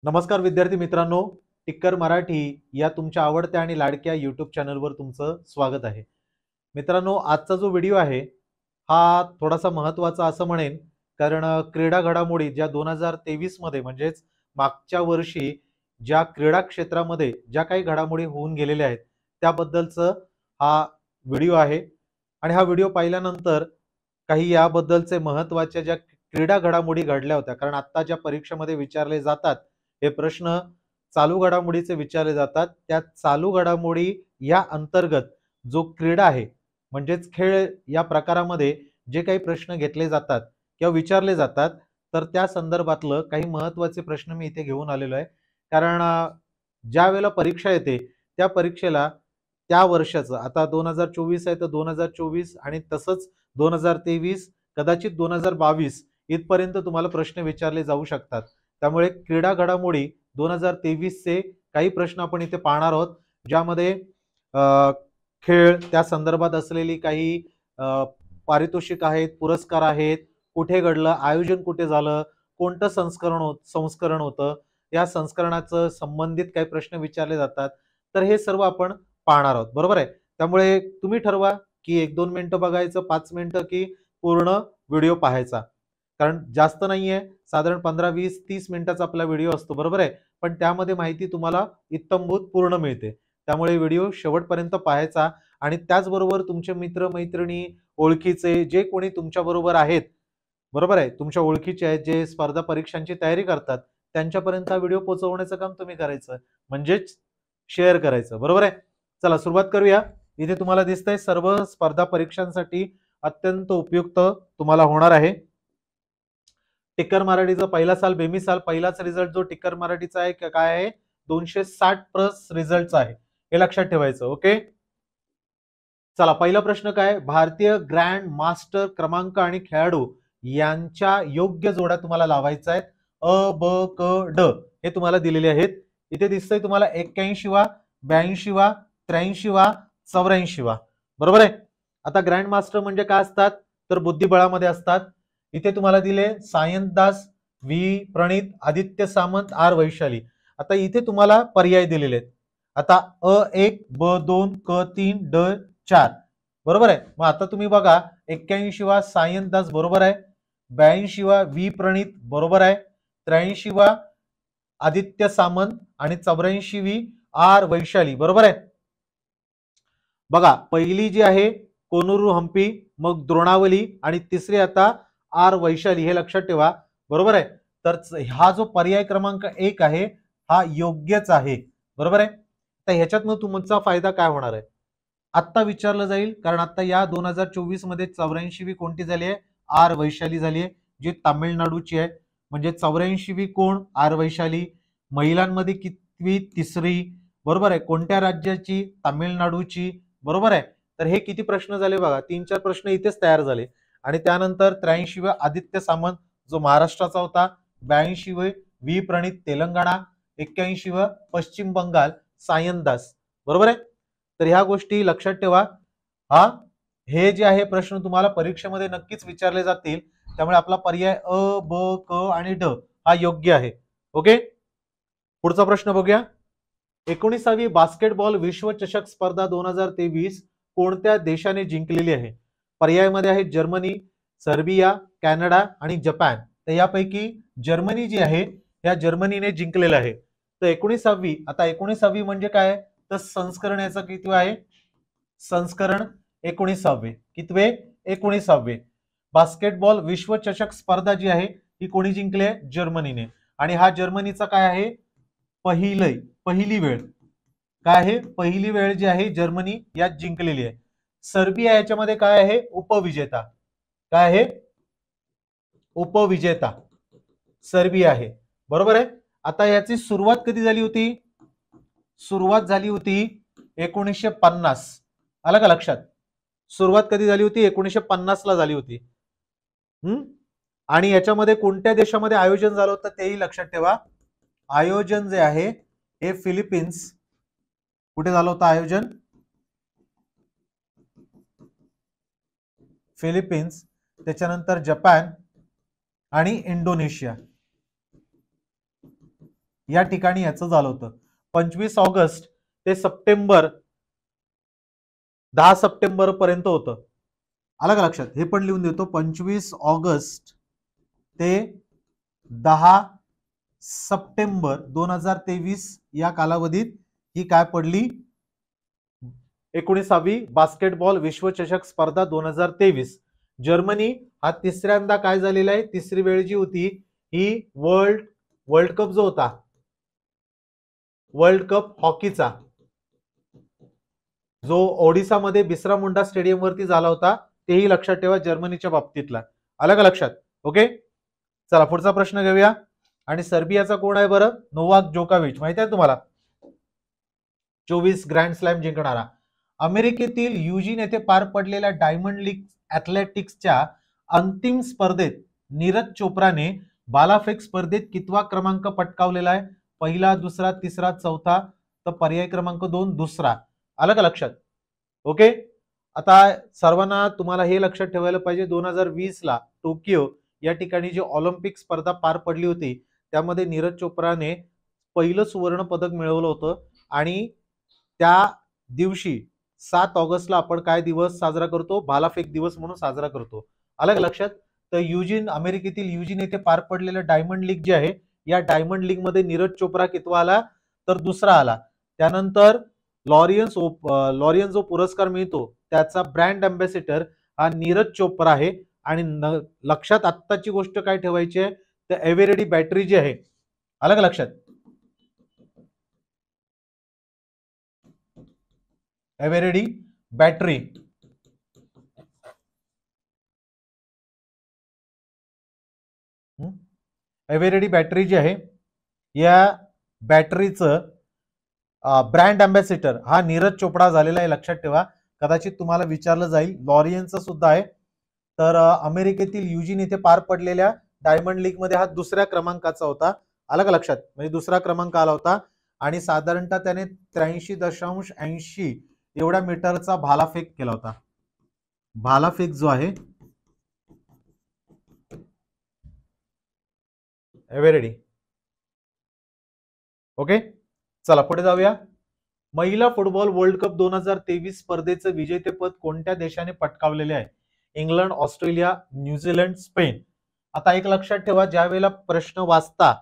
नमस्कार विद्यार्थी मित्रांनो, टिक्कर मराठी या तुमच्या आवडत्या आणि लाडक्या यूट्यूब चॅनलवर तुमचं स्वागत आहे. मित्रांनो, आजचा जो व्हिडिओ आहे हा थोडासा महत्त्वाचा असं म्हणेन, कारण क्रीडा घडामोडी ज्या 2023 मध्ये म्हणजेच मागच्या वर्षी ज्या क्रीडा क्षेत्रामध्ये ज्या काही घडामोडी होऊन गेलेल्या आहेत त्याबद्दलचं हा व्हिडिओ आहे. आणि हा व्हिडिओ पाहिल्यानंतर काही याबद्दलचे महत्त्वाच्या ज्या क्रीडा घडामोडी घडल्या होत्या, कारण आता ज्या परीक्षेमध्ये विचारले जातात हे प्रश्न चालू घडामोडीचे विचारले जातात. त्या चालू घडामोडी या अंतर्गत जो क्रीडा आहे म्हणजेच खेळ या प्रकारामध्ये जे काही प्रश्न घेतले जातात किंवा विचारले जातात, तर त्या संदर्भातलं काही महत्त्वाचे प्रश्न मी इथे घेऊन आलेलो आहे. कारण ज्या वेळेला परीक्षा येते त्या परीक्षेला त्या वर्षाचं आता 2024 आहे तर 2024 आणि तसंच 2023 कदाचित 2022 इथपर्यंत तुम्हाला प्रश्न विचारले जाऊ शकतात. त्यामुळे क्रीडा घडामोडी 2023 चे काही प्रश्न आपण इथे पाहणार आहोत, ज्यामध्ये अ, खेळ त्या संदर्भात असलेली काही पारितोषिक आहेत, पुरस्कार आहेत, कुठे घडलं, आयोजन कुठे झालं, कोणतं संस्करण होतं, या संस्करणाचं संबंधित काही प्रश्न विचारले जातात. तर हे सर्व आपण पाहणार आहोत, बरोबर आहे. त्यामुळे तुम्ही ठरवा की 1-2 मिनिटं बघायचं, 5 मिनिटं की पूर्ण व्हिडिओ पाहायचा. कारण जास्त नाहीये, साधारण 15, 20, 30 मिनिटाचा आपला व्हिडिओ असतो, बरोबर आहे. पण त्यामध्ये माहिती तुम्हाला इत्थंभूत पूर्ण मिळते. त्यामुळे व्हिडिओ शेवटपर्यंत पाहायचा आणि त्याचबरोबर तुमचे मित्र मैत्रिणी, ओळखीचे जे कोणी तुमच्या बरोबर आहेत, बरोबर आहे, तुमच्या ओळखीचे आहेत जे स्पर्धा परीक्षांची तयारी करतात, त्यांच्यापर्यंत हा व्हिडिओ पोहोचवण्याचं काम तुम्ही करायचं, म्हणजेच शेअर करायचं, बरोबर आहे. चला सुरुवात करूया. इथे तुम्हाला दिसतंय सर्व स्पर्धा परीक्षांसाठी अत्यंत उपयुक्त तुम्हाला होणार आहे. टिक्कर मराठीचा पहिला साल बेमिसाल पहिलाच रिझल्ट जो टिक्कर मराठीचा आहे काय आहे, 260 प्लस रिझल्टचा आहे, हे लक्षात ठेवायचं. ओके, चला पहिला प्रश्न काय, भारतीय ग्रँड मास्टर क्रमांक आणि खेळाडू यांच्या योग्य जोड्या तुम्हाला लावायच्या आहेत. अ ब क ड हे तुम्हाला दिलेले आहेत. इथे दिसतंय तुम्हाला 81वा, 82वा, 83वा, 84वा, बरोबर आहे. आता ग्रँड मास्टर म्हणजे काय असतात, तर बुद्धिबळामध्ये असतात. इथे तुम्हाला दिले सायंतदास, व्ही प्रणित, आदित्य सामंत, आर वैशाली. आता इथे तुम्हाला पर्याय दिलेले आहेत. आता अ1, ब2, क3, ड4, बरोबर आहे. मग आता तुम्ही बघा, 81वा सायंतदास बरोबर आहे, 82वा व्ही प्रणित बरोबर आहे, 83वा आदित्य सामंत आणि 84वी आर वैशाली, बरोबर आहे. बघा पहिली जी आहे कोनुरू हम्पी, मग द्रोणावली आणि तिसरी आता आर वैशाली, हे लक्षात ठेवा, बरोबर आहे. तर हा जो पर्याय क्रमांक 1 आहे हा योग्यच आहे, बरोबर आहे. तर ह्याच्यातनं तुमचा फायदा काय होणार आहे, आत्ता विचारलं जाईल, कारण आता या 2024 मध्ये 84वी कोणती झाली आहे, आर वैशाली झाली आहे, जी तामिळनाडूची आहे. म्हणजे 84वी कोण, आर वैशाली. महिलांमध्ये कितवी, तिसरी, बरोबर आहे. कोणत्या राज्याची, तामिळनाडूची, बरोबर आहे. तर हे किती प्रश्न झाले बघा, 3-4 प्रश्न इथेच तयार झाले. आणि त्यानंतर 83वा आदित्य सामंत जो महाराष्ट्राचा होता, 82वे व्ही प्रणित तेलंगणा, 81व पश्चिम बंगाल सायंदास, बरोबर आहे. तर ह्या गोष्टी लक्षात ठेवा. हा हे जे आहे प्रश्न तुम्हाला परीक्षेमध्ये नक्कीच विचारले जातील. त्यामुळे आपला पर्याय अ ब क आणि ड हा योग्य आहे. ओके, पुढचा प्रश्न बघूया. 19वी बास्केटबॉल विश्वचषक स्पर्धा 2023 कोणत्या देशाने जिंकलेली आहे. पर्यायामध्ये आहेत जर्मनी, सर्बिया, कॅनडा आणि जपान. तर यापैकी जर्मनी जी आहे या जर्मनीने जिंकलेलं आहे. तर 19वी, आता 19वी म्हणजे काय, तर संस्करण याचं किती आहे, संस्करण 19वे. कितवे, 19वे. बास्केटबॉल विश्वचषक स्पर्धा जी आहे ही कोणी जिंकली आहे, जर्मनीने. आणि हा जर्मनीचा काय आहे, पहिली वेळ, काय आहे, पहिली वेळ जी आहे जर्मनी यात जिंकलेली आहे. सर्बिया याच्यामध्ये काय आहे, उपविजेता. काय आहे, उपविजेता सर्बिया आहे, बरोबर आहे. आता याची सुरुवात कधी झाली होती, सुरुवात झाली होती 1950. आलं का लक्षात, सुरुवात कधी झाली होती, 1950 ला झाली होती. आणि याच्यामध्ये कोणत्या देशामध्ये आयोजन झालं होतं तेही लक्षात ठेवा. आयोजन जे आहे हे फिलिपिन्स, कुठे झालं होतं आयोजन, फिलिपिन्स, त्याच्यानंतर जपान आणि इंडोनेशिया. या ठिकाणी याचं झालं होतं. 25 ऑगस्ट ते सप्टेंबर 10 सप्टेंबर पर्यंत होतं. आलं का लक्षात? हे पण लिहून देतो. 25 ऑगस्ट ते 10 सप्टेंबर 2023 या कालावधीत ही काय पडली? 19वी बास्केटबॉल विश्वचषक स्पर्धा 2023. जर्मनी हा तिसऱ्यांदा काय झालेला आहे? तिसरी वेळ जी होती ही वर्ल्ड कप जो होता, वर्ल्ड कप हॉकीचा, जो ओडिसामध्ये बिर्सा मुंडा स्टेडियम वरती झाला होता, तेही लक्षात ठेवा जर्मनीच्या बाबतीतला. आलं का लक्षात? ओके, चला पुढचा प्रश्न घेऊया. आणि सर्बियाचा कोण आहे बरं? नोवाक जोकोविच. माहिती आहे तुम्हाला? 24 ग्रँड स्लॅम जिंकणारा. अमेरिकेतील युजीन येथे पार पडलेल्या डायमंड लीग ऍथलेटिक्सच्या अंतिम स्पर्धेत नीरज चोप्राने भालाफेक स्पर्धेत कितवा क्रमांक पटकावलेला आहे? पहिला, दुसरा, तिसरा, चौथा? तर पर्याय क्रमांक 2 दुसरा. आलं का लक्षात? ओके, आता सर्वांना तुम्हाला हे लक्षात ठेवायला पाहिजे, 2020 ला टोकियो या ठिकाणी जी ऑलिम्पिक स्पर्धा पार पडली होती त्यामध्ये नीरज चोप्राने पहिलं सुवर्ण पदक मिळवलं होतं. आणि त्या दिवशी 7 ऑगस्टला आपण काय दिवस साजरा करतो? भालाफेक दिवस म्हणून साजरा करतो. आलं का लक्षात? तर युजीन, अमेरिकेतील युजीन येथे पार पडलेलं डायमंड लीग जे आहे, या डायमंड लीग मध्ये नीरज चोप्रा कितवा आला? तर दुसरा आला. त्यानंतर लॉरियन जो पुरस्कार मिळतो त्याचा ब्रँड अँबॅसेडर हा नीरज चोप्रा आहे. आणि लक्षात आत्ताची गोष्ट काय ठेवायची आहे? तर एव्हरेडी बॅटरी जी आहे, आलं का लक्षात? एव्हरेडी बॅटरी, एव्हरेडी बॅटरी जी आहे, या बॅटरीचं ब्रँड अँबॅसेडर हा नीरज चोपडा झालेला आहे. लक्षात ठेवा, कदाचित तुम्हाला विचारलं जाईल. लॉरियनचं सुद्धा आहे. तर अमेरिकेतील युजीन येथे पार पडलेल्या डायमंड लीग मध्ये हा दुसऱ्या क्रमांकाचा होता. आलं का लक्षात? म्हणजे दुसरा क्रमांक आला होता. आणि साधारणतः त्याने 83.80 एवढ्या मीटरचा भालाफेक केला होता. भालाफेक जो आहे एव्हरेडी. ओके, चला पुढे जाऊया. महिला फुटबॉल वर्ल्ड कप 2023 स्पर्धेचं विजेतेपद कोणत्या देशाने पटकावलेले आहे? England, Australia, New Zealand, Spain. आता एक लक्षात ठेवा, ज्या वेळेला प्रश्न वाचता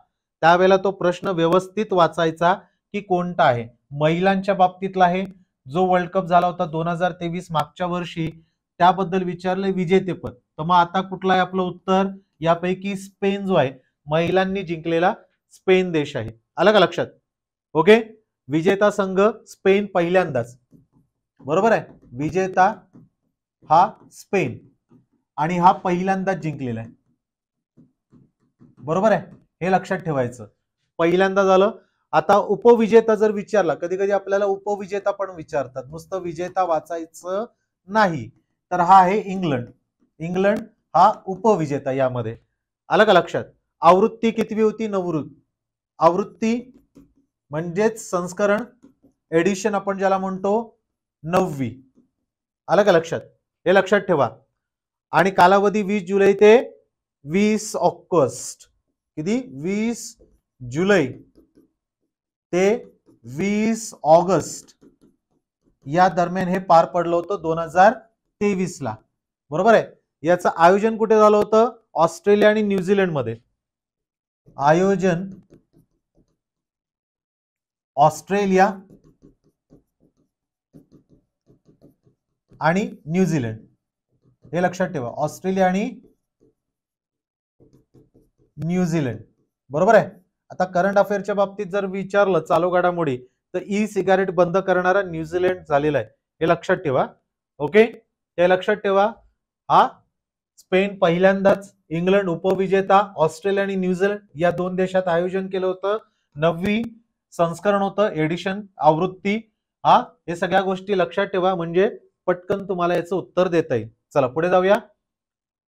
त्यावेळेला तो प्रश्न व्यवस्थित वाचायचा की कोणता आहे. महिलांच्या बाबतीतला आहे, जो वर्ल्ड कप झाला होता 2023 मागच्या वर्षी, त्याबद्दल विचारले विजेतेपद. तर मग आता कुठलं आहे आपलं उत्तर? यापैकी स्पेन जो आहे, महिलांनी जिंकलेला स्पेन देश आहे. आलं का लक्षात? ओके, विजेता संघ स्पेन पहिल्यांदाच. बरोबर आहे, विजेता हा स्पेन आणि हा पहिल्यांदाच जिंकलेला आहे. बरोबर आहे, हे लक्षात ठेवायचं. पहिल्यांदा झालं. आता उपविजेता जर विचारला, कधी कधी आपल्याला उपविजेता पण विचारतात, नुसतं विजेता वाचायचं नाही. तर हा आहे इंग्लंड. इंग्लंड हा उपविजेता यामध्ये. आलं का लक्षात? आवृत्ती कितवी होती? आवृत्ती म्हणजेच संस्करण, एडिशन आपण ज्याला म्हणतो, 9वी. आलं का लक्षात? हे लक्षात ठेवा. आणि कालावधी 20 जुलै ते 20 ऑगस्ट. किती? 20 जुलै ते 20 ऑगस्ट या दरम्यान हे पार पडलं होतं 2023 ला. बरोबर आहे. याचं आयोजन कुठे झालं होतं? ऑस्ट्रेलिया आणि न्यूझीलंड मध्ये. आयोजन ऑस्ट्रेलिया आणि न्यूझीलंड. हे लक्षात ठेवा, ऑस्ट्रेलिया आणि न्यूझीलंड. बरोबर आहे. आता करंट अफेअरच्या बाबतीत जर विचारलं चालू घडामोडी, तर ई सिगारेट बंद करणारा न्यूझीलंड झालेला आहे. हे लक्षात ठेवा. ओके, हे लक्षात ठेवा. हा स्पेन पहिल्यांदाच, इंग्लंड उपविजेता, ऑस्ट्रेलिया आणि न्यूझीलंड या दोन देशात आयोजन केलं होतं. 9वी संस्करण होतं, एडिशन, आवृत्ती. हा, हे सगळ्या गोष्टी लक्षात ठेवा, म्हणजे पटकन तुम्हाला याचं उत्तर देता येईल. चला पुढे जाऊया.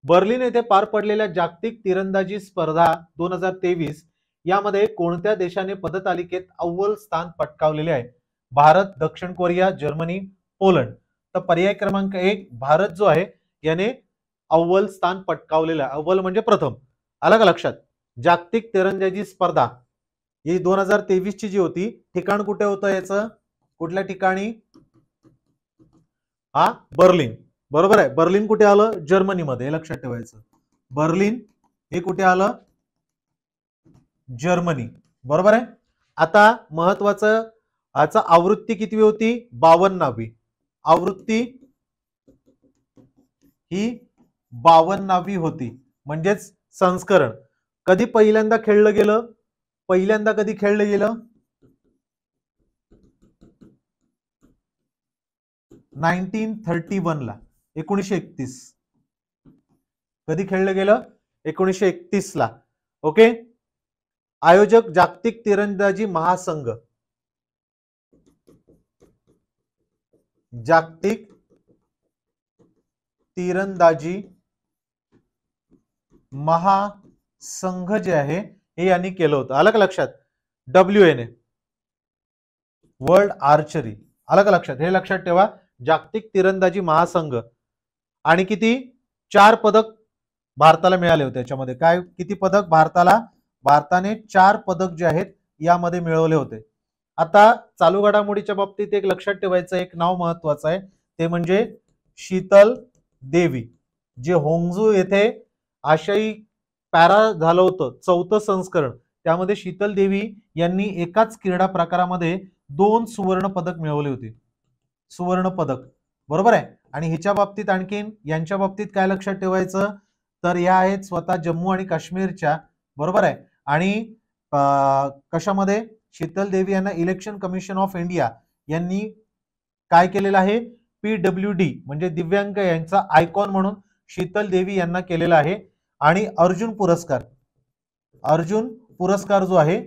बर्लिन येथे पार पडलेल्या जागतिक तिरंदाजी स्पर्धा 2023 यामध्ये कोणत्या देशाने पदतालिकेत अव्वल स्थान पटकावलेले आहे? भारत, दक्षिण कोरिया, जर्मनी, पोलंड. तर पर्याय क्रमांक 1 भारत जो आहे याने अव्वल स्थान पटकावलेलं आहे. अव्वल म्हणजे प्रथम. आलं का लक्षात? जागतिक तिरंदाजी स्पर्धा ही 2023 ची जी होती, ठिकाण कुठे होतं याचं, कुठल्या ठिकाणी, हा बर्लिन, बरोबर आहे. बर्लिन कुठे आलं, जर्मनीमध्ये, हे लक्षात ठेवायचं. बर्लिन हे कुठे आलं, जर्मनी, बरोबर आहे. आता महत्वाचं, याचा आवृत्ती किती होती, 52वी आवृत्ती, ही 52वी होती. म्हणजेच संस्करण कधी पहिल्यांदा खेळलं गेलं, पहिल्यांदा कधी खेळलं गेलं, 1931 ला, 1931. कधी खेळलं गेलं, 1931 ला. ओके. आयोजक जागतिक तिरंदाजी महासंघ, जागतिक तिरंदाजी महासंघ जे आहे हे यांनी केलं होतं. आलं का लक्षात. WNA, वर्ल्ड आर्चरी, आलं का लक्षात. हे लक्षात ठेवा, जागतिक तिरंदाजी महासंघ. आणि किती, 4 पदक भारताला मिळाले होते याच्यामध्ये. काय, किती पदक भारताने 4 पदक जे आहेत यामध्ये मिळवले होते. आता चालू घडामोडीच्या बाबतीत एक लक्षात ठेवायचं एक नाव महत्वाचं आहे, ते म्हणजे शीतल देवी. जे होंगझू येथे आशियाई पॅरा झालं होतं 4थं संस्करण, त्यामध्ये शीतल देवी यांनी एकाच क्रीडा प्रकारामध्ये 2 सुवर्ण पदक मिळवले होते. सुवर्ण पदक, बरोबर आहे. आणि ह्याच्या बाबतीत आणखीन, यांच्या बाबतीत काय लक्षात ठेवायचं, तर या आहेत स्वतः जम्मू आणि काश्मीरच्या, बरोबर आहे. आणि कशामध्ये, शीतल देवी यांना इलेक्शन कमिशन ऑफ इंडिया यांनी काय केलेलं आहे, PWD म्हणजे दिव्यांग यांचा आयकॉन म्हणून शीतल देवी यांना केलेला आहे. आणि अर्जुन पुरस्कार जो आहे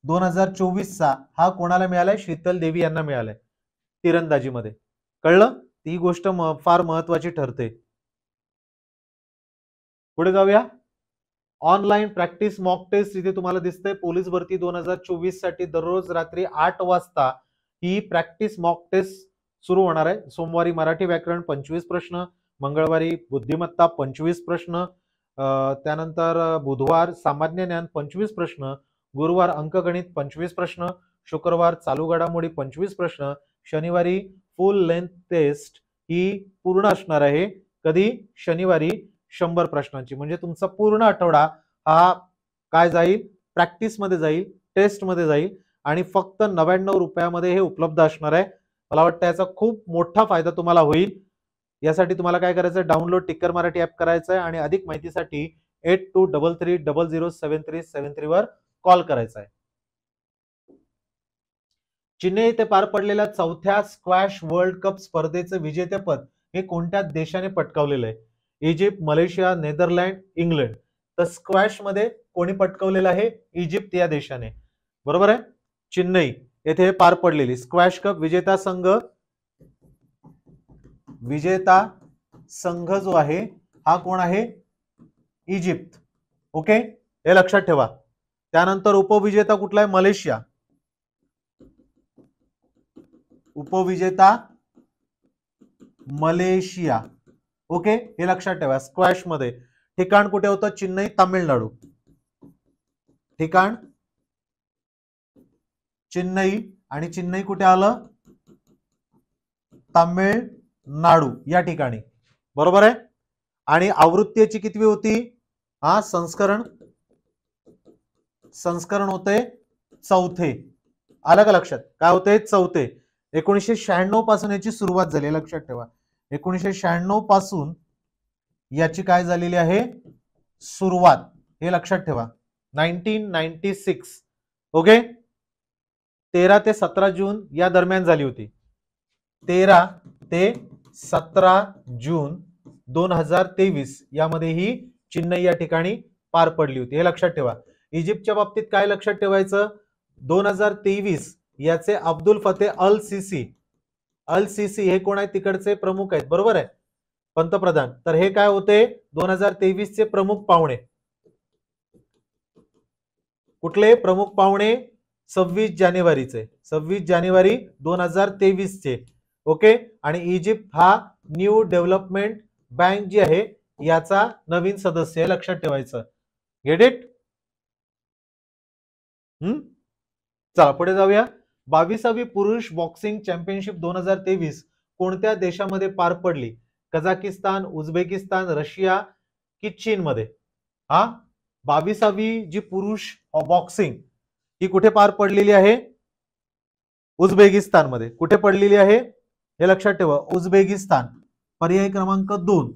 2024 चा, हा कोणाला मिळालाय, शीतल देवी यांना मिळालाय तिरंदाजीमध्ये. कळलं, ती गोष्ट फार महत्वाची ठरते. पुढे जाऊया. ऑनलाईन प्रॅक्टिस मॉक टेस्ट इथे तुम्हाला दिसतंय. पोलीस भरती 2024 साठी दररोज रात्री 8 वाजता ही प्रॅक्टिस मॉक टेस्ट सुरू होणार आहे. सोमवारी मराठी व्याकरण 25 प्रश्न, मंगळवारी बुद्धिमत्ता 25 प्रश्न, त्यानंतर बुधवार सामान्य ज्ञान 25 प्रश्न, गुरुवार अंकगणित 25 प्रश्न, शुक्रवार चालू घडामोडी 25 प्रश्न, शनिवारी फुल लेंथ टेस्ट ही पूर्ण असणार आहे. कधी, शनिवारी 100 प्रश्नांची. म्हणजे तुमचा पूर्ण आठवडा हा काय जाईल, प्रॅक्टिस मध्ये जाईल, टेस्ट मध्ये जाईल. आणि फक्त 99 रुपयामध्ये हे उपलब्ध असणार आहे. मला वाटतं याचा खूप मोठा फायदा तुम्हाला होईल. यासाठी तुम्हाला काय करायचं, डाउनलोड टिक्कर मराठी ऍप करायचं आहे आणि अधिक माहितीसाठी 8233007373 वर कॉल करायचा आहे. चेन्नई येथे पार पडलेल्या 4थ्या स्क्वॅश वर्ल्ड कप स्पर्धेचे विजेतेपद हे कोणत्या देशाने पटकावलेलं आहे, इजिप्त, मलेशिया, नेदरलँड, इंग्लंड. तर स्क्वॅश मध्ये कोणी पटकावलेलं आहे, इजिप्त या देशाने, बरोबर आहे. चेन्नई येथे पार पडलेली स्क्वॅश कप विजेता संघ जो आहे हा कोण आहे, इजिप्त. ओके, हे लक्षात ठेवा. त्यानंतर उपविजेता कुठला आहे, मलेशिया. उपविजेता मलेशिया. ओके, हे लक्षात ठेवा. स्क्वॅश मध्ये ठिकाण कुठे होतं, चेन्नई, तामिळनाडू. ठिकाण चेन्नई, आणि चेन्नई कुठे आलं, तामिळनाडू या ठिकाणी, बरोबर आहे. आणि आवृत्तीची कितवी होती, हा संस्करण होते 4थे. आलं का लक्षात, काय होते, 4थे. 1996 पासून याची सुरुवात झाली, लक्षात ठेवा. 1996 पासून याची काय झालेली आहे, सुरुवात, हे लक्षात ठेवा. 1996. ओके. 13 ते 17 जून या दरम्यान झाली होती. 13 ते 17 जून 2023 यामध्ये ही चेन्नई या ठिकाणी पार पडली होती, हे लक्षात ठेवा. इजिप्तच्या बाबतीत काय लक्षात ठेवायचं, 2023 याचे अब्दुल फतेह अल सिसी हे कोण आहेत, तिकडचे प्रमुख आहेत, बरोबर आहे, पंतप्रधान. तर हे काय होते, 2023 चे प्रमुख पाहुणे. कुठले प्रमुख पाहुणे, 26 जानेवारी 2023 चे. ओके. आणि इजिप्त हा न्यू डेव्हलपमेंट बँक जी आहे याचा नवीन सदस्य आहे, लक्षात ठेवायचं. Get it. चला पुढे जाऊया. 22वी पुरुष बॉक्सिंग चॅम्पियनशिप 2023 कोणत्या देशामध्ये पार पडली? कझाकिस्तान, उझबेकिस्तान, रशिया की चीन मध्ये? हा 22वी जी पुरुष बॉक्सिंग ही कुठे पार पडलेली आहे? उझबेकिस्तान मध्ये. कुठे पडलेली आहे हे लक्षात ठेवा, उझबेकिस्तान. पर्याय क्रमांक 2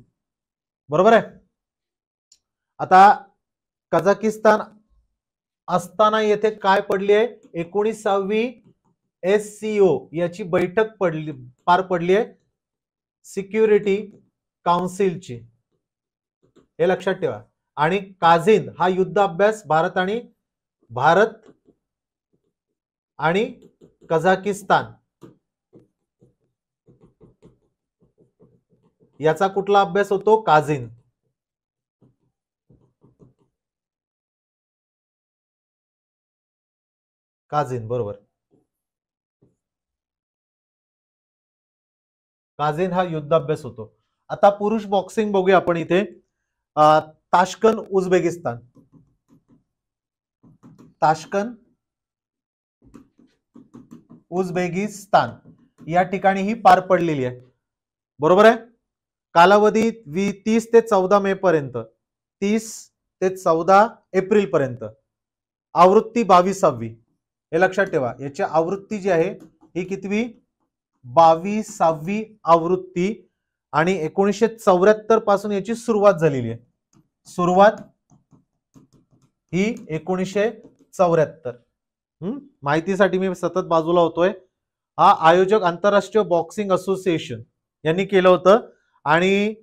बरोबर आहे. आता कझाकिस्तान असताना येथे काय पडली आहे? 19वी SCO याची बैठक पार पडली आहे सिक्युरिटी काउन्सिलची, हे लक्षात ठेवा. आणि काझिन हा युद्ध अभ्यास भारत आणि कझाकिस्तान याचा कुठला अभ्यास होतो? काझिन. काझिन बरोबर. काझिन हा युद्ध अभ्यास होतो. आता पुरुष बॉक्सिंग बघूया आपण इथे. ताश्कन उझबेकिस्तान, ताश्कन उझबेकिस्तान या ठिकाणी ही पार पडलेली आहे, बरोबर आहे. कालावधी 30 ते 14 मे पर्यंत, 30 ते 14 एप्रिल पर्यंत. आवृत्ती 22वी, हे लक्षात ठेवा. याची आवृत्ती जी आहे ही कितवी? 22वी आवृत्ती. आणि 1974 पासून याची सुरुवात झालेली आहे. सुरुवात ही 1974. माहितीसाठी मी सतत बाजूला होतोय. हा आयोजक आंतरराष्ट्रीय बॉक्सिंग असोसिएशन यांनी केलं होतं. आणि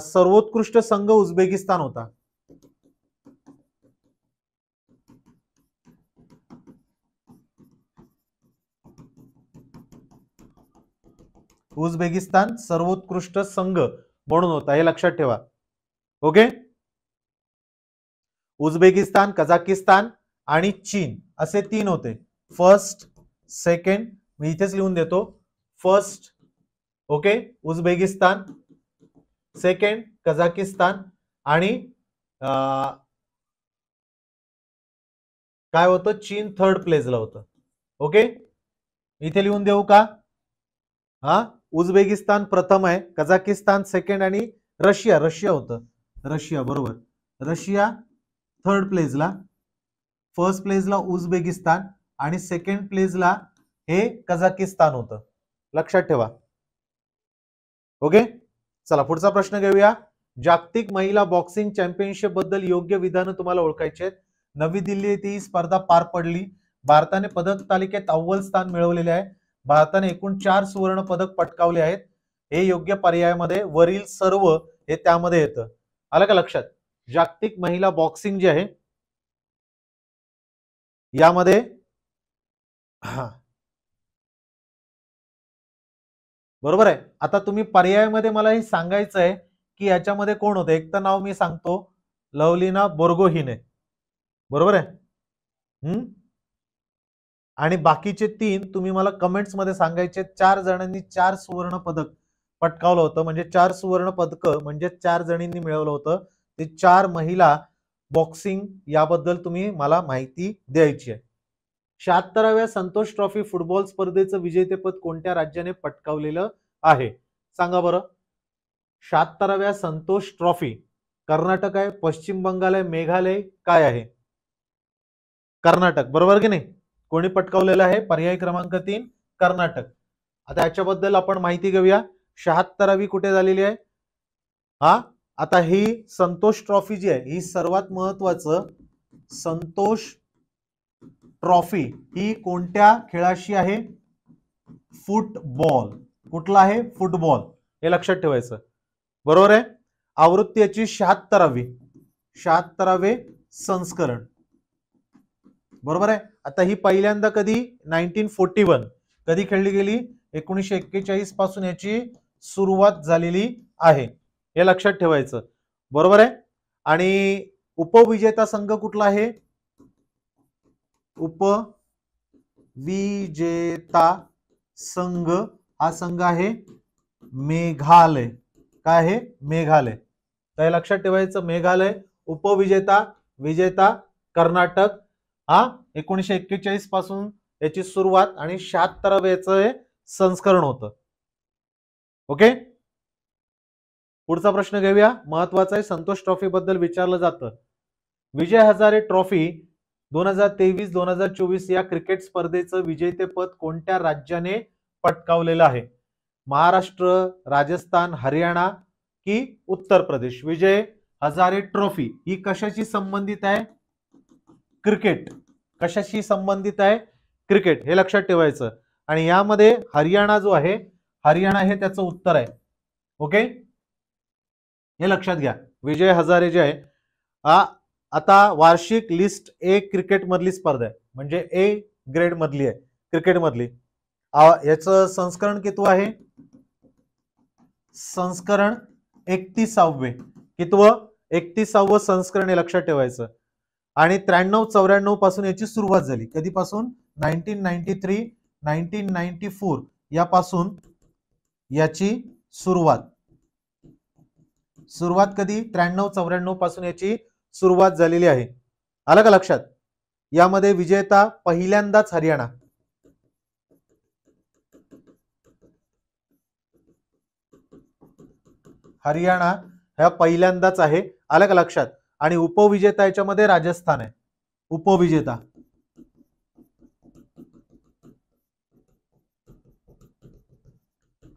सर्वोत्कृष्ट संघ उझबेकिस्तान होता. उझबेकिस्तान सर्वोत्कृष्ट संघ म्हणून होता, हे लक्षात ठेवा. ओके. उझबेकिस्तान, कझाकिस्तान आणि चीन असे 3 होते. फर्स्ट, सेकंड, मी इथेच लिहून देतो. First okay Uzbekistan, second Kazakhstan आणि काय होतं? चीन थर्ड प्लेसला होतं. ओके, इथे लिहून देऊ का? उझबेकिस्तान प्रथम आहे, कझाकिस्तान सेकंड आणि रशिया होतं. रशिया बरोबर. रशिया थर्ड प्लेसला, फर्स्ट प्लेसला उझबेकिस्तान आणि सेकंड प्लेसला हे कझाकिस्तान होतं. लक्षात ठेवा. ओके, चला पुढचा प्रश्न घेऊया. जागतिक महिला बॉक्सिंग चॅम्पियनशिप बद्दल योग्य विधान तुम्हाला ओळखायचे आहेत. नवी दिल्ली येथे ही स्पर्धा पार पडली. भारताने पदक तालिकेत अव्वल स्थान मिळवलेले आहे. भारताने एकूण 4 सुवर्ण पदक पटकावले आहेत. हे योग्य पर्यायामध्ये वरील सर्व हे त्यामध्ये येतं. आलं का लक्षात? जागतिक महिला बॉक्सिंग जे आहे यामध्ये बरोबर आहे. आता तुम्ही पर्यायामध्ये मला हे सांगायचं आहे की याच्यामध्ये कोण होतं. एक तर नाव मी सांगतो, लवलीना बोर्गोहिने, बरोबर आहे. आणि बाकीचे 3 तुम्ही मला कमेंट्स मध्ये सांगायचे. 4 जणांनी 4 सुवर्ण पदक पटकावलं होतं, म्हणजे 4 सुवर्ण पदक म्हणजे 4 जणींनी मिळवलं होतं. ते 4 महिला बॉक्सिंग याबद्दल तुम्ही मला माहिती द्यायची आहे. 76व्या संतोष ट्रॉफी फुटबॉल स्पर्धेचं विजेतेपद कोणत्या राज्याने पटकावलेलं आहे? सांगा बरं. 76व्या संतोष ट्रॉफी कर्नाटक आहे, पश्चिम बंगाल आहे, मेघालय काय आहे? कर्नाटक, बरोबर की नाही? कोणी पटकावलेलं आहे? पर्याय क्रमांक 3 कर्नाटक. आता याच्याबद्दल आपण माहिती घेऊया. 76वी कुठे झालेली आहे? आता ही संतोष ट्रॉफी जी आहे ही सर्वात महत्वाचं, संतोष ट्रॉफी ही कोणत्या खेळाशी आहे? फुटबॉल. कुठला आहे? फुटबॉल, हे लक्षात ठेवायचं, बरोबर आहे. आवृत्ती याची 76वे संस्करण, बरोबर आहे. आता ही पहिल्यांदा कधी? 1941 कधी खेळली गेली? 1941 पासून याची सुरुवात झालेली आहे, हे लक्षात ठेवायचं, बरोबर आहे. आणि उपविजेता संघ कुठला आहे? उपविजेता संघ हा संघ आहे मेघालय. काय आहे? मेघालय. तर लक्षात ठेवायचं, मेघालय. उपविजेता, विजेता कर्नाटक हा 1941 पासून याची सुरुवात आणि 76वं याचं संस्करण होतं. ओके, पुढचा प्रश्न घेऊया, महत्वाचा आहे. संतोष ट्रॉफी बद्दल विचारलं जातं. विजय हजारे ट्रॉफी 2023-2024 या क्रिकेट स्पर्धेचं विजेतेपद कोणत्या राज्याने पटकावलेलं आहे? महाराष्ट्र, राजस्थान, हरियाणा की उत्तर प्रदेश? विजय हजारे ट्रॉफी ही कशाशी संबंधित आहे? क्रिकेट. कशाशी संबंधित आहे? क्रिकेट, हे लक्षात ठेवायचं. आणि यामध्ये हरियाणा जो आहे, हरियाणा हे त्याचं उत्तर आहे. ओके, हे लक्षात घ्या. विजय हजारे जे आहे आता वार्षिक लिस्ट ए क्रिकेट मधली स्पर्धा आहे, म्हणजे ए ग्रेड मधली आहे क्रिकेट मधली. याचं संस्करण किती आहे? संस्करण 31वे. कितवं? 31वं संस्करण, हे लक्षात ठेवायचं. आणि 93-94 पासून याची सुरुवात झाली. कधीपासून? 1993, 1994 यापासून याची सुरुवात कधी? 93-94 पासून याची सुरुवात झालेली आहे. आलं का लक्षात? यामध्ये विजेता पहिल्यांदाच हरियाणा. हरियाणा ह्या पहिल्यांदाच आहे. आलं का लक्षात? आणि उपविजेता याच्यामध्ये राजस्थान आहे. उपविजेता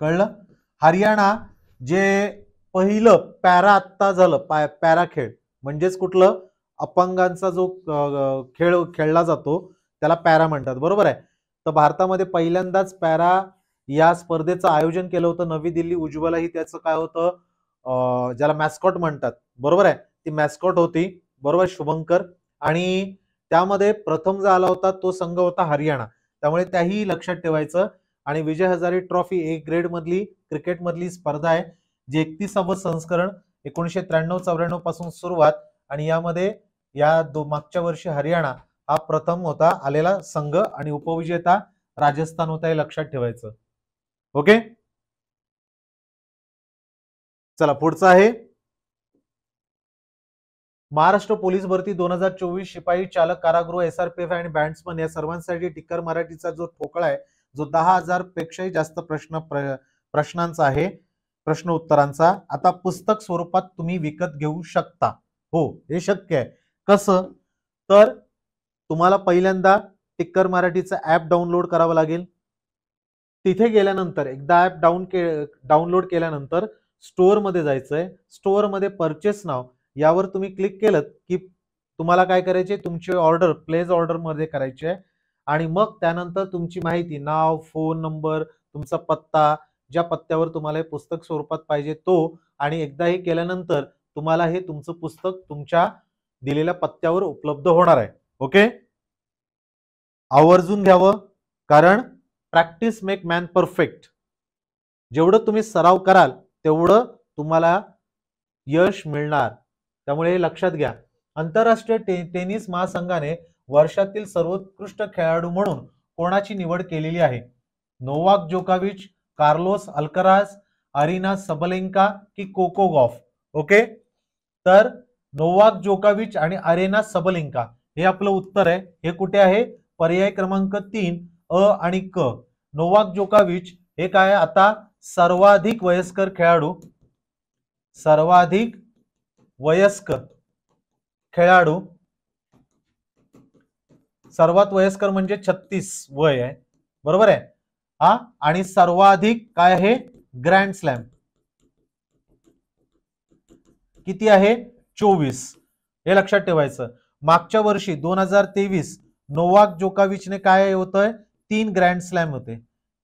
कळलं? हरियाणा जे पहिलं पॅरा आत्ता झालं, पॅरा खेळ म्हणजेच कुठलं? अपंगांचा जो खेळ खेळला जातो त्याला पॅरा म्हणतात, बरोबर आहे. तर भारतामध्ये पहिल्यांदाच पॅरा या स्पर्धेचं आयोजन केलं होतं. नवी दिल्ली उज्ज्वला ही त्याचं काय होतं, ज्याला मॅस्कॉट म्हणतात, बरोबर आहे. ती मॅस्कॉट होती, बरोबर, शुभंकर. आणि त्यामध्ये प्रथम जो आला होता तो संघ होता हरियाणा. त्यामुळे त्याही लक्षात ठेवायचं. आणि Vijay Hazare trophy A grade मधली क्रिकेट मधली स्पर्धा आहे, जे 31वं संस्करण, 1993-94 पासून सुरुवात. आणि यामध्ये मागच्या वर्षी हरियाणा हा प्रथम होता आलेला संघ आणि उपविजेता राजस्थान होता, हे लक्षात ठेवायचं. ओके, चला पुढचा आहे. महाराष्ट्र पोलीस भरती 2024 शिपाई चालक कारागृह SRPF आणि बँड्समन या सर्वांसाठी टिक्कर मराठीचा जो ठोकळा आहे, जो 10,000 पेक्षाही जास्त प्रश्नांचा आहे, प्रश्न उत्तरांचा, आता पुस्तक स्वरूपात तुम्ही विकत घेऊ शकता. हो, हे शक्य आहे. कसं? तर तुम्हाला पहिल्यांदा टिक्कर मराठीचं ऍप डाउनलोड करावं लागेल. तिथे गेल्यानंतर एकदा ऍप डाउनलोड केल्यानंतर स्टोअर मध्ये जायचंय. स्टोअर मध्ये परचेस नाव यावर तुम्ही क्लिक केलं की तुम्हाला काय करायचे? तुमची ऑर्डर प्लेस ऑर्डर मध्ये करायची आहे. आणि मग त्यानंतर तुमची माहिती, नाव, फोन नंबर, तुमचा पत्ता, ज्या पत्त्यावर तुम्हाला हे पुस्तक स्वरूपात पाहिजे तो, आणि एकदा हे केल्यानंतर तुम्हाला हे तुमचं पुस्तक तुमच्या दिलेल्या पत्त्यावर उपलब्ध होणार आहे. ओके, आवर्जून घ्यावं, कारण प्रॅक्टिस मेक मॅन परफेक्ट. जेवढं तुम्ही सराव कराल तेवढं तुम्हाला यश मिळणार. त्यामुळे हे लक्षात घ्या. आंतरराष्ट्रीय टेनिस महासंघाने वर्षातील सर्वोत्कृष्ट खेळाडू म्हणून कोणाची निवड केलेली आहे? नोवाक जोकोविच, कार्लोस अल्कराज, अरिना सबलेंका की कोको गॉफ? ओके, तर नोवाक जोकोविच आणि अरेना सबलेंका हे आपलं उत्तर आहे. हे कुठे आहे? पर्याय क्रमांक 3 अ आणि क. नोवाक जोकोविच हे काय? आता सर्वाधिक वयस्कर खेळाडू, सर्वाधिक वयस्कर खेळाडू, सर्वात वयस्कर म्हणजे 36 वय आहे, बरोबर आहे. आणि सर्वाधिक काय आहे? ग्रँड स्लॅम किती आहे? 24. हे लक्षात ठेवायचं. मागच्या वर्षी 2023 नोवाक जोकोविचने काय होतंय? 3 ग्रँड स्लॅम होते.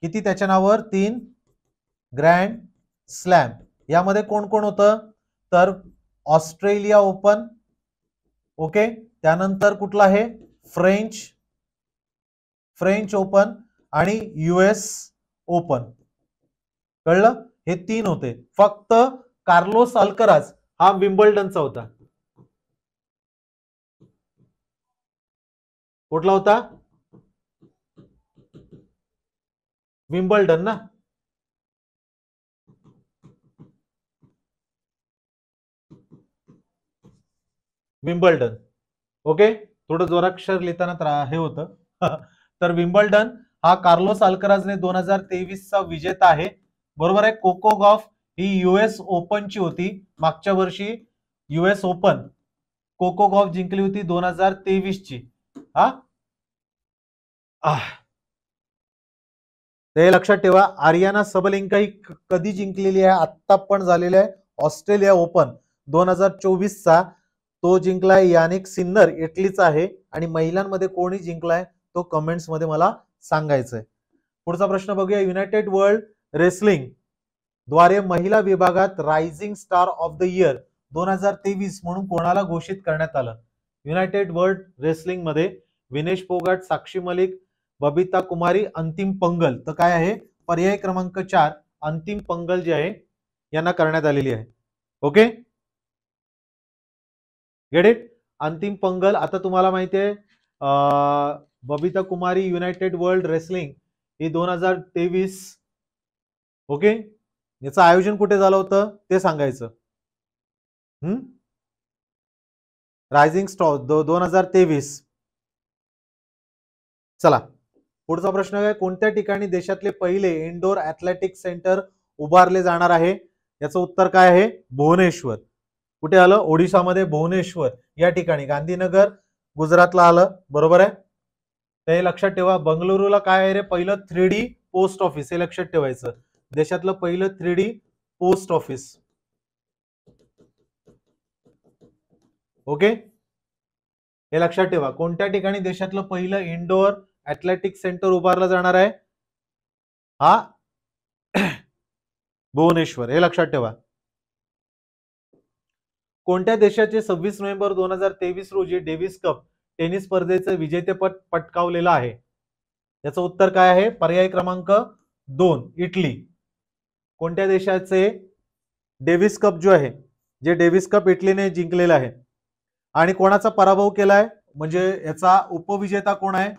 किती त्याच्या नावावर? 3 ग्रँड स्लॅम. यामध्ये कोण कोण होतं? तर ऑस्ट्रेलिया ओपन, ओके, त्यानंतर कुठला आहे? फ्रेंच ओपन आणि US ओपन. कळलं? हे 3 होते. फक्त कार्लोस अल्कराज हा विम्बल्डनचा होता. कुठला होता? विम्बल्डन ना. विम्बल्डन. ओके, थोडं जोराक्षर लिहिताना हे होतं. तर विम्बल्डन हा कार्लोस अल्कराजने 2023 चा विजेता आहे. बरोबर आहे. कोको गॉफ ही US ओपनची होती. मागच्या वर्षी US ओपन कोको गॉफ जिंकली होती 2023 ची. हा ते लक्षात ठेवा. आर्याना सबलिंका ही कधी जिंकलेली आहे? आत्ता पण झालेली आहे ऑस्ट्रेलिया ओपन 2024 चा. तो जिंकलाय यानिक सिन्नर, इटलीचा आहे. आणि महिलांमध्ये कोणी जिंकलाय तो कमेंट्स मध्ये मला सांगायचंय. पुढचा प्रश्न बघूया. युनायटेड वर्ल्ड रेसलिंग द्वारे महिला विभागात rising star of the year 2023 म्हणून कोणाला घोषित करण्यात आलं? युनायटेड वर्ल्ड रेसलिंग मध्ये विनेश फोगाट, साक्षी मलिक, बबिता कुमारी, अंतिम पंगल. तर काय आहे? पर्याय क्रमांक 4 अंतिम पंगल जे आहे यांना करण्यात आलेली आहे. Okay, get it. अंतिम पंगल. आता तुम्हाला माहिती आहे बबिता कुमारी युनायटेड वर्ल्ड रेसलिंग ही 2023. ओके, याचं आयोजन कुठे झालं होतं ते सांगायचं. Rising star 2023. चला पुढचा प्रश्न आहे. कोणत्या ठिकाणी देशातले पहिले इंडोर ऍथलेटिक सेंटर उभारले जाणार आहे? याचं उत्तर काय आहे? भुवनेश्वर. कुठे आलं? ओडिशामध्ये भुवनेश्वर या ठिकाणी. गांधीनगर गुजरातला आलं. बरोबर आहे. ते लक्षात ठेवा. बंगळुरूला काय आहे रे? पहिलं 3D पोस्ट ऑफिस. हे लक्षात ठेवायचं. देशातलं पहिलं 3D पोस्ट ऑफिस. ओके, हे लक्षात ठेवा. कोणत्या ठिकाणी देशातलं पहिलं इंडोर ऍथलेटिक सेंटर उभारलं जाणार आहे? हा भुवनेश्वर. हे लक्षात ठेवा. कोणत्या देशाचे 26 नोव्हेंबर 2023 रोजी डेव्हिस कप टेनिस स्पर्धेचं विजेतेपद पटकावलेलं आहे? याचं उत्तर काय आहे? पर्याय क्रमांक 2 इटली. कोणत्या देशाचे डेव्हिस कप जो आहे, जे डेव्हिस कप इटलीने जिंकलेला आहे. आणि कोणाचा पराभव केलाय? म्हणजे याचा उपविजेता कोण आहे?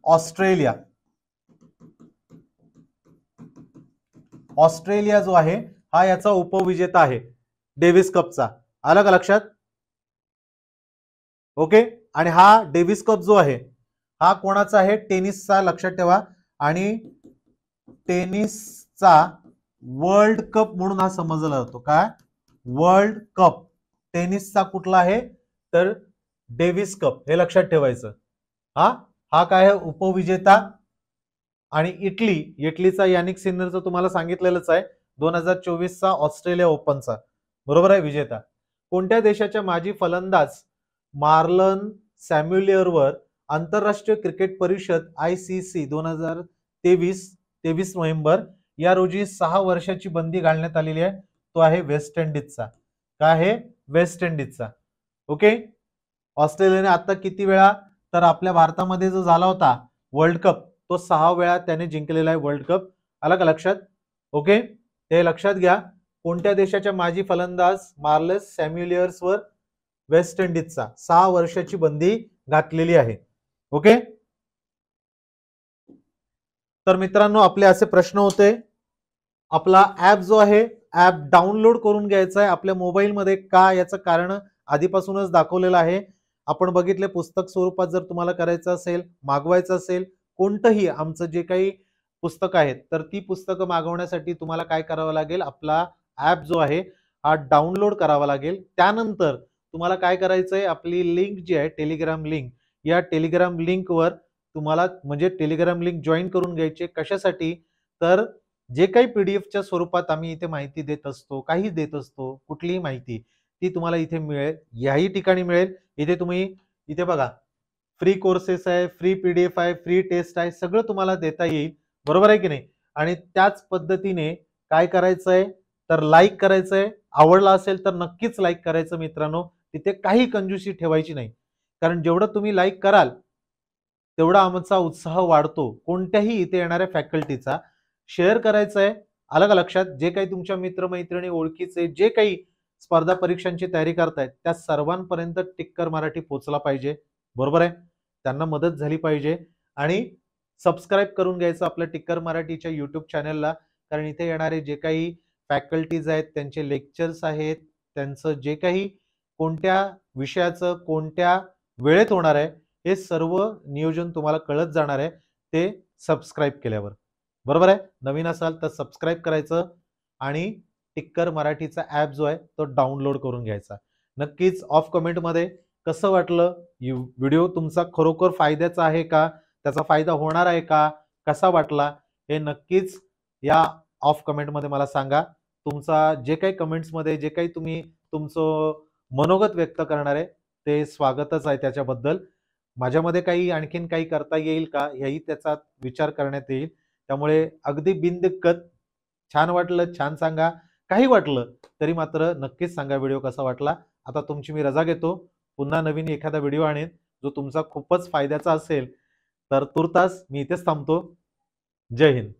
ऑस्ट्रेलिया. ऑस्ट्रेलिया जो आहे हा याचा उपविजेता आहे डेव्हिस कपचा. आलं का लक्षात? ओके, आणि हा डेव्हिस कप जो आहे हा कोणाचा आहे? टेनिसचा. लक्षात ठेवा. आणि टेनिसचा वर्ल्ड कप म्हणून हा समजला जातो. काय? World cup. टेनिसचा कुठला आहे? तर डेव्हिस कप. हे लक्षात ठेवायचं. हा काय आहे? उपविजेता. आणि इटलीचा यानिक सिन्नरचा तुम्हाला सांगितलेलंच आहे 2024 चा ऑस्ट्रेलिया ओपनचा. बरोबर आहे, विजेता. कोणत्या देशाच्या माजी फलंदाज मार्लन सॅम्युएलवर आंतरराष्ट्रीय क्रिकेट परिषद ICC 2023 नोव्हेंबर या रोजी 6 वर्षाची बंदी घालण्यात आलेली आहे? तो आहे वेस्ट इंडिजचा. काय आहे? वेस्ट इंडिजचा. ओके, ऑस्ट्रेलियाने आता किती वेळा? तर आपल्या भारतामध्ये जो झाला होता वर्ल्ड कप तो 6 वेळा त्याने जिंकलेला आहे वर्ल्ड कप. आला का लक्षात? ओके, ते लक्षात घ्या. कोणत्या देशाच्या माजी फलंदाज मार्लस सॅम्युएलवर वेस्ट इंडिजचा 6 वर्षाची बंदी घातलेली आहे? ओके, तर मित्रांनो आपले असे प्रश्न होते. आपला ऍप जो आहे ऍप डाउनलोड करून घ्यायचा आहे आपल्या मोबाईलमध्ये. का? याचं कारण आधीपासूनच दाखवलेलं आहे. आपण बघितले पुस्तक स्वरूपात जर तुम्हाला करायचं असेल, मागवायचं असेल कोणतंही आमचं जे काही पुस्तक आहेत, तर ती पुस्तकं मागवण्यासाठी तुम्हाला काय करावं लागेल? आपला ऍप जो आहे हा डाउनलोड करावा लागेल. त्यानंतर तुम्हाला काय करायचंय? आपली लिंक जी आहे टेलिग्राम लिंक, या टेलिग्राम लिंकवर तुम्हाला म्हणजे टेलिग्राम लिंक जॉईन करून घ्यायचे. कशासाठी? तर जे काही पीडीएफच्या स्वरूपात आम्ही इथे माहिती देत असतो, काही देत असतो, कुठलीही माहिती ती तुम्हाला इथे मिळेल. याही ठिकाणी मिळेल. इथे तुम्ही इथे बघा फ्री कोर्सेस आहे, फ्री पीडीएफ आहे, फ्री टेस्ट आहे, सगळं तुम्हाला देता येईल. बरोबर आहे की नाही? आणि त्याच पद्धतीने काय करायचंय? तर लाईक करायचंय. आवडला असेल तर नक्कीच लाईक करायचं मित्रांनो. तिथे काही कंजूसी ठेवायची नाही. कारण जेवढं तुम्ही लाईक कराल तेवढा आमचा उत्साह वाढतो कोणत्याही इथे येणाऱ्या फॅकल्टीचा. शेअर करायचंय. आलं का लक्षात? जे काही तुमच्या मित्रमैत्रिणी ओळखीचे जे काही स्पर्धा परीक्षांची तयारी करतायत त्या सर्वांपर्यंत टिक्कर मराठी पोहोचला पाहिजे. बरोबर आहे? त्यांना मदत झाली पाहिजे. आणि सबस्क्राईब करून घ्यायचं आपल्या टिक्कर मराठीच्या युट्यूब चॅनलला. कारण इथे येणारे जे काही फॅकल्टीज आहेत, त्यांचे लेक्चर्स आहेत, त्यांचं जे काही कोणत्या विषयाचं कोणत्या वेळेत होणार आहे, हे सर्व नियोजन तुम्हाला कळत जाणार आहे ते सबस्क्राईब केल्यावर. बरोबर आहे? नवीन असाल तर सबस्क्राईब करायचं आणि टिक्कर मराठीचा ॲप जो आहे तो डाउनलोड करून घ्यायचा. नक्कीच ऑफ कमेंटमध्ये कसं वाटलं, व्हिडिओ तुमचा खरोखर फायद्याचा आहे का? त्याचा फायदा होणार आहे का? कसा वाटला? हे नक्कीच या ऑफ कमेंटमध्ये मला सांगा. तुमचा जे काही कमेंट्समध्ये जे काही तुम्ही तुमचं मनोगत व्यक्त करणार आहे, ते स्वागतच आहे त्याच्याबद्दल. माझ्यामध्ये काही आणखीन काही करता येईल का? याही त्याचा विचार करण्यात येईल. त्यामुळे अगदी बिनदिक्कत छान वाटलं, छान सांगा. काही वाटलं तरी मात्र नक्कीच सांगा व्हिडिओ कसा वाटला. आता तुमची मी रजा घेतो. पुन्हा नवीन एखादा व्हिडिओ आणेन, जो तुमचा खूपच फायद्याचा असेल. तर तूर्तास मी इथेच थांबतो. जय हिंद.